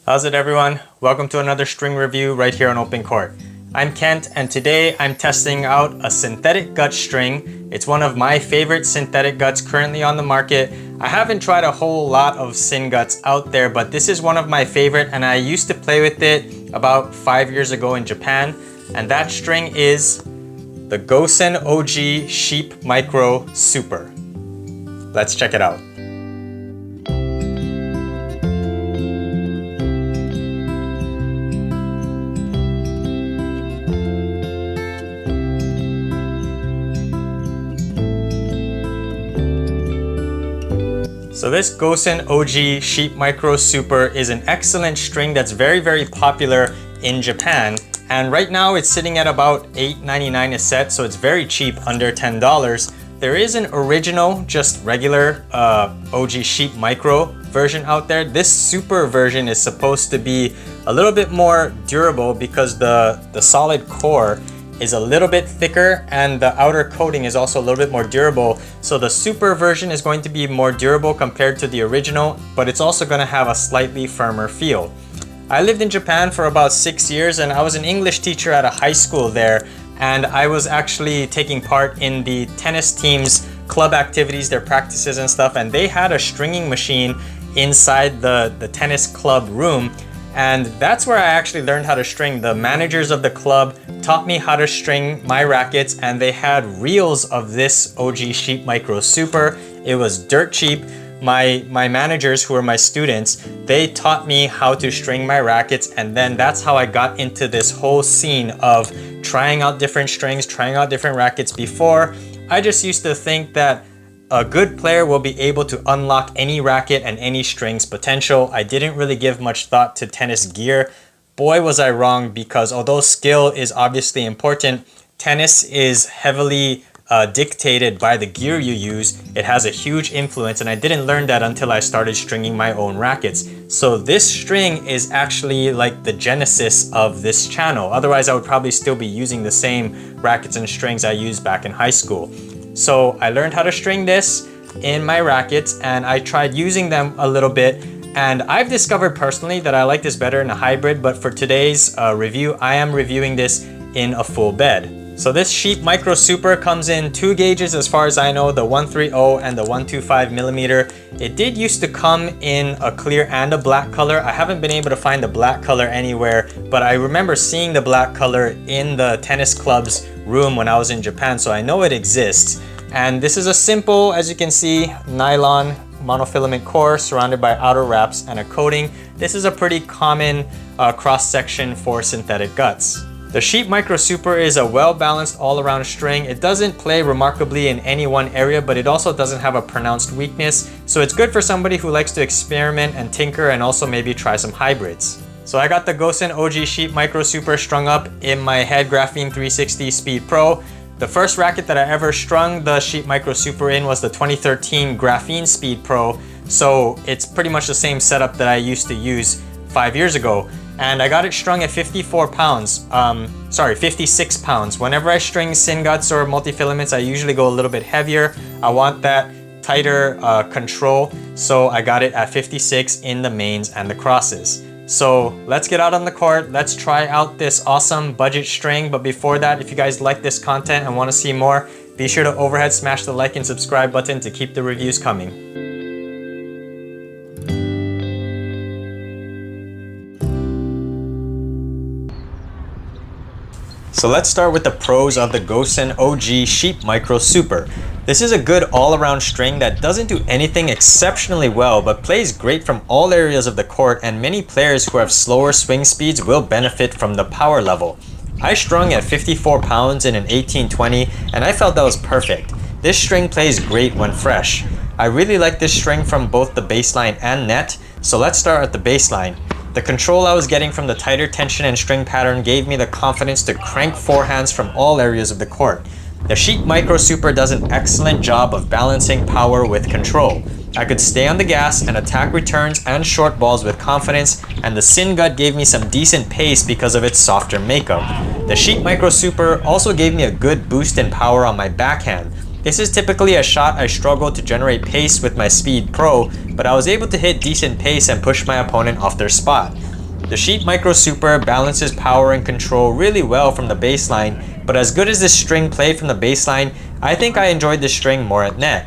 How's it, everyone? Welcome to another string review right here on OpenCourt. I'm Kent, and today I'm testing out a synthetic gut string. It's one of my favorite synthetic guts currently on the market. I haven't tried a whole lot of syn guts out there, but this is one of my favorite, and I used to play with it about 5 years ago in Japan. And that string is the Gosen OG Sheep Micro Super. Let's check it out. So this Gosen OG Sheep Micro Super is an excellent string that's very popular in Japan. And right now it's sitting at about $8.99 a set, so it's very cheap, under $10. There is an original, just regular OG Sheep Micro version out there. This Super version is supposed to be a little bit more durable because the solid core is a little bit thicker and the outer coating is also a little bit more durable. So the Super version is going to be more durable compared to the original, but it's also going to have a slightly firmer feel. I lived in Japan for about 6 years, and I was an English teacher at a high school there, and I was actually taking part in the tennis team's club activities, their practices and stuff, and they had a stringing machine inside the tennis club room. And that's where I actually learned how to string. The managers of the club taught me how to string my rackets, and they had reels of this OG Sheep Micro Super. It was dirt cheap. My managers, who were my students, they taught me how to string my rackets, and then that's how I got into this whole scene of trying out different strings, trying out different rackets. Before, I just used to think that a good player will be able to unlock any racket and any string's potential. I didn't really give much thought to tennis gear. Boy, was I wrong, because although skill is obviously important, tennis is heavily dictated by the gear you use. It has a huge influence, and I didn't learn that until I started stringing my own rackets. So this string is actually like the genesis of this channel. Otherwise, I would probably still be using the same rackets and strings I used back in high school. So I learned how to string this in my rackets, and I tried using them a little bit, and I've discovered personally that I like this better in a hybrid, but for today's review, I am reviewing this in a full bed. So this Sheep Micro Super comes in 2 gauges as far as I know, the 130 and the 125 millimeter. It did used to come in a clear and a black color. I haven't been able to find the black color anywhere, but I remember seeing the black color in the tennis club's room when I was in Japan, so I know it exists. And this is a simple, as you can see, nylon monofilament core surrounded by outer wraps and a coating. This is a pretty common cross-section for synthetic guts. The Sheep Micro Super is a well-balanced all-around string. It doesn't play remarkably in any one area, but it also doesn't have a pronounced weakness. So it's good for somebody who likes to experiment and tinker and also maybe try some hybrids. So I got the Gosen OG Sheep Micro Super strung up in my Head Graphene 360 Speed Pro. The first racket that I ever strung the Sheep Micro Super in was the 2013 Graphene Speed Pro. So it's pretty much the same setup that I used to use 5 years ago. And I got it strung at 56 pounds. Whenever I string syn guts or multi-filaments, I usually go a little bit heavier. I want that tighter control, so I got it at 56 in the mains and the crosses. So let's get out on the court. Let's try out this awesome budget string. But before that, if you guys like this content and want to see more, be sure to overhead smash the like and subscribe button to keep the reviews coming. So let's start with the pros of the Gosen OG Sheep Micro Super. This is a good all-around string that doesn't do anything exceptionally well, but plays great from all areas of the court, and many players who have slower swing speeds will benefit from the power level. I strung at 54 pounds in an 1820, and I felt that was perfect. This string plays great when fresh. I really like this string from both the baseline and net, so let's start at the baseline. The control I was getting from the tighter tension and string pattern gave me the confidence to crank forehands from all areas of the court. The Sheep Micro Super does an excellent job of balancing power with control. I could stay on the gas and attack returns and short balls with confidence, and the syn gut gave me some decent pace because of its softer makeup. The Sheep Micro Super also gave me a good boost in power on my backhand. This is typically a shot I struggle to generate pace with my Speed Pro, but I was able to hit decent pace and push my opponent off their spot. The Sheep Micro Super balances power and control really well from the baseline, but as good as this string played from the baseline, I think I enjoyed this string more at net.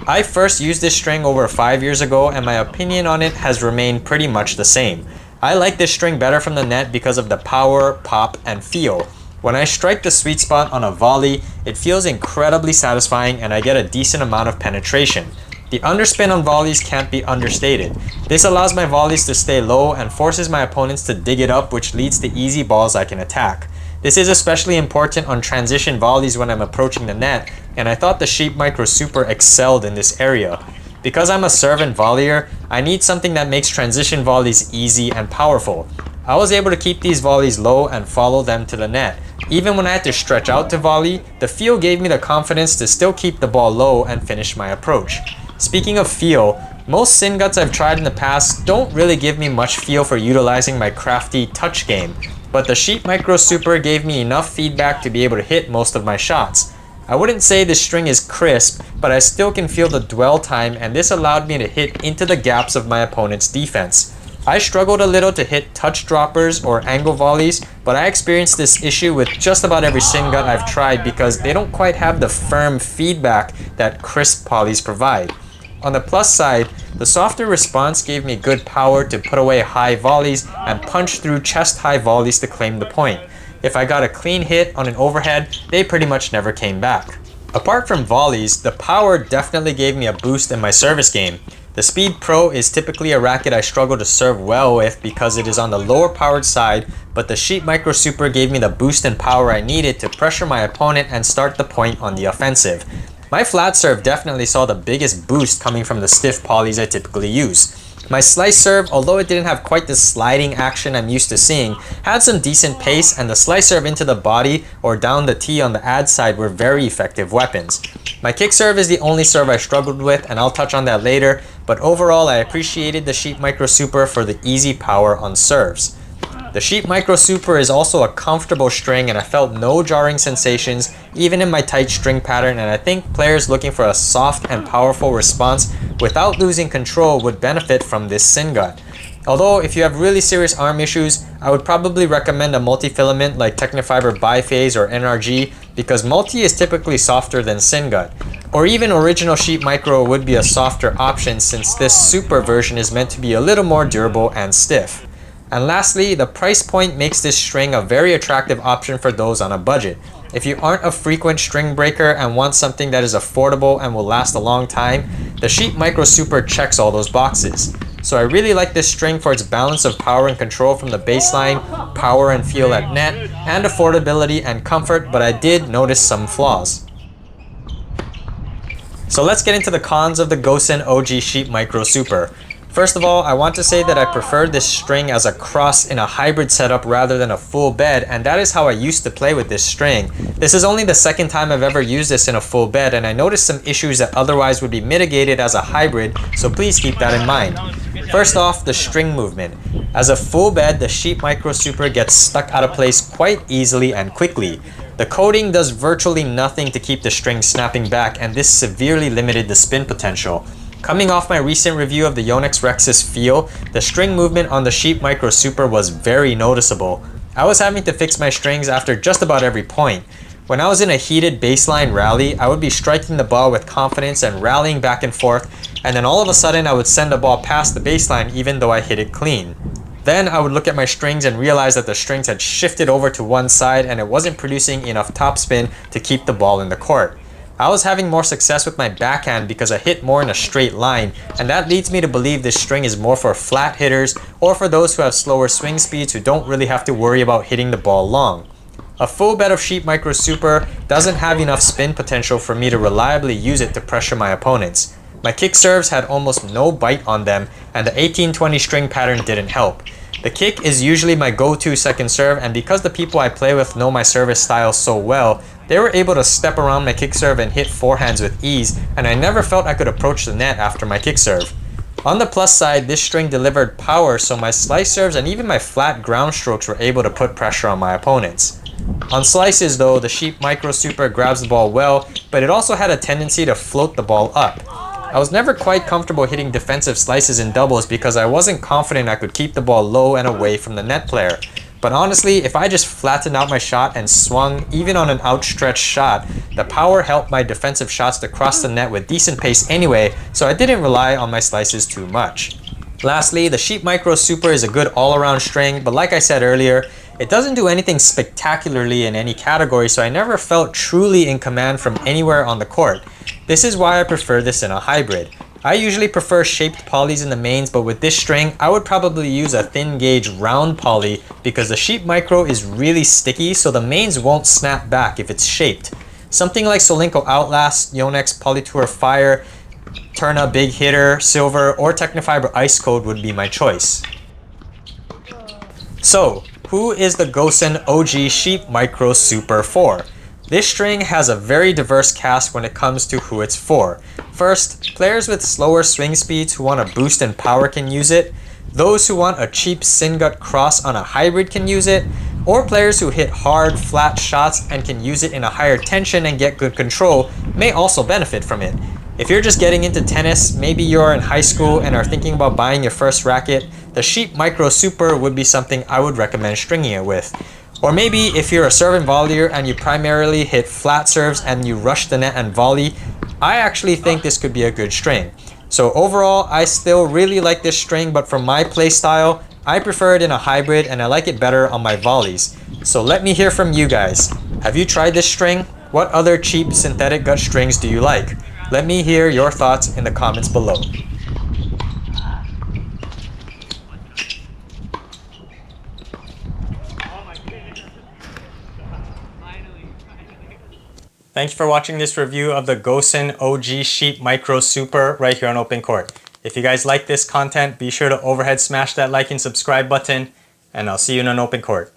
I first used this string over 5 years ago and my opinion on it has remained pretty much the same. I like this string better from the net because of the power, pop, and feel. When I strike the sweet spot on a volley, it feels incredibly satisfying and I get a decent amount of penetration. The underspin on volleys can't be understated. This allows my volleys to stay low and forces my opponents to dig it up, which leads to easy balls I can attack. This is especially important on transition volleys when I'm approaching the net, and I thought the Sheep Micro Super excelled in this area. Because I'm a serve and volleyer, I need something that makes transition volleys easy and powerful. I was able to keep these volleys low and follow them to the net. Even when I had to stretch out to volley, the feel gave me the confidence to still keep the ball low and finish my approach. Speaking of feel, most 𝐤𝐴𝐺𝐻 I've tried in the past don't really give me much feel for utilizing my crafty touch game, but the Sheep Micro Super gave me enough feedback to be able to hit most of my shots. I wouldn't say this string is crisp, but I still can feel the dwell time and this allowed me to hit into the gaps of my opponent's defense. I struggled a little to hit touch droppers or angle volleys, but I experienced this issue with just about every 𝐤𝐴𝐺𝐻 I've tried because they don't quite have the firm feedback that crisp polys provide. On the plus side, the softer response gave me good power to put away high volleys and punch through chest-high volleys to claim the point. If I got a clean hit on an overhead, they pretty much never came back. Apart from volleys, the power definitely gave me a boost in my service game. The Speed Pro is typically a racket I struggle to serve well with because it is on the lower powered side, but the Sheep Micro Super gave me the boost in power I needed to pressure my opponent and start the point on the offensive. My flat serve definitely saw the biggest boost coming from the stiff polys I typically use. My slice serve, although it didn't have quite the sliding action I'm used to seeing, had some decent pace, and the slice serve into the body or down the tee on the ad side were very effective weapons. My kick serve is the only serve I struggled with, and I'll touch on that later, but overall I appreciated the Sheep Micro Super for the easy power on serves. The Sheep Micro Super is also a comfortable string and I felt no jarring sensations even in my tight string pattern, and I think players looking for a soft and powerful response without losing control would benefit from this 𝐤𝐴𝐺𝐻. Although if you have really serious arm issues, I would probably recommend a multi-filament like Technifiber Biphase or NRG because multi is typically softer than 𝐤𝐴𝐺𝐻. Or even original Sheep Micro would be a softer option since this super version is meant to be a little more durable and stiff. And lastly, the price point makes this string a very attractive option for those on a budget. If you aren't a frequent string breaker and want something that is affordable and will last a long time, the Sheep Micro Super checks all those boxes. So I really like this string for its balance of power and control from the baseline, power and feel at net, and affordability and comfort, but I did notice some flaws. So let's get into the cons of the Gosen OG Sheep Micro Super. First of all, I want to say that I prefer this string as a cross in a hybrid setup rather than a full bed, and that is how I used to play with this string. This is only the second time I've ever used this in a full bed, and I noticed some issues that otherwise would be mitigated as a hybrid, so please keep that in mind. First off, the string movement. As a full bed, the Sheep Micro Super gets stuck out of place quite easily and quickly. The coating does virtually nothing to keep the string snapping back, and this severely limited the spin potential. Coming off my recent review of the Yonex Rex's feel, the string movement on the Sheep Micro Super was very noticeable. I was having to fix my strings after just about every point. When I was in a heated baseline rally, I would be striking the ball with confidence and rallying back and forth, and then all of a sudden I would send the ball past the baseline even though I hit it clean. Then I would look at my strings and realize that the strings had shifted over to one side and it wasn't producing enough topspin to keep the ball in the court. I was having more success with my backhand because I hit more in a straight line, and that leads me to believe this string is more for flat hitters or for those who have slower swing speeds who don't really have to worry about hitting the ball long. A full bed of Sheep Micro Super doesn't have enough spin potential for me to reliably use it to pressure my opponents. My kick serves had almost no bite on them, and the 18-20 string pattern didn't help. The kick is usually my go-to second serve, and because the people I play with know my service style so well, they were able to step around my kick serve and hit forehands with ease, and I never felt I could approach the net after my kick serve. On the plus side, this string delivered power, so my slice serves and even my flat ground strokes were able to put pressure on my opponents. On slices though, the Sheep Micro Super grabs the ball well, but it also had a tendency to float the ball up. I was never quite comfortable hitting defensive slices in doubles because I wasn't confident I could keep the ball low and away from the net player. But honestly, if I just flattened out my shot and swung, even on an outstretched shot, the power helped my defensive shots to cross the net with decent pace anyway, so I didn't rely on my slices too much. Lastly, the Sheep Micro Super is a good all-around string, but like I said earlier, it doesn't do anything spectacularly in any category, so I never felt truly in command from anywhere on the court. This is why I prefer this in a hybrid. I usually prefer shaped polys in the mains, but with this string, I would probably use a thin gauge round poly because the Sheep Micro is really sticky, so the mains won't snap back if it's shaped. Something like 𝐥𝐤𝐤𝐞 Outlast, Yonex Polytour Fire, Turna Big Hitter, Silver, or Technifiber Ice Code would be my choice. So, who is the Gosen OG Sheep Micro Super for? This string has a very diverse cast when it comes to who it's for. First, players with slower swing speeds who want a boost in power can use it, those who want a cheap 𝐤𝐤𝐤𝐿 cross on a hybrid can use it, or players who hit hard, flat shots and can use it in a higher tension and get good control may also benefit from it. If you're just getting into tennis, maybe you're in high school and are thinking about buying your first racket, the Sheep Micro Super would be something I would recommend stringing it with. Or maybe if you're a serve and volleyer and you primarily hit flat serves and you rush the net and volley, I actually think this could be a good string. So overall, I still really like this string, but for my play style, I prefer it in a hybrid and I like it better on my volleys. So let me hear from you guys. Have you tried this string? What other cheap synthetic gut strings do you like? Let me hear your thoughts in the comments below. Thanks for watching this review of the Gosen OG Sheep Micro Super right here on OpenCourt. If you guys like this content, be sure to overhead smash that like and subscribe button, and I'll see you in an OpenCourt.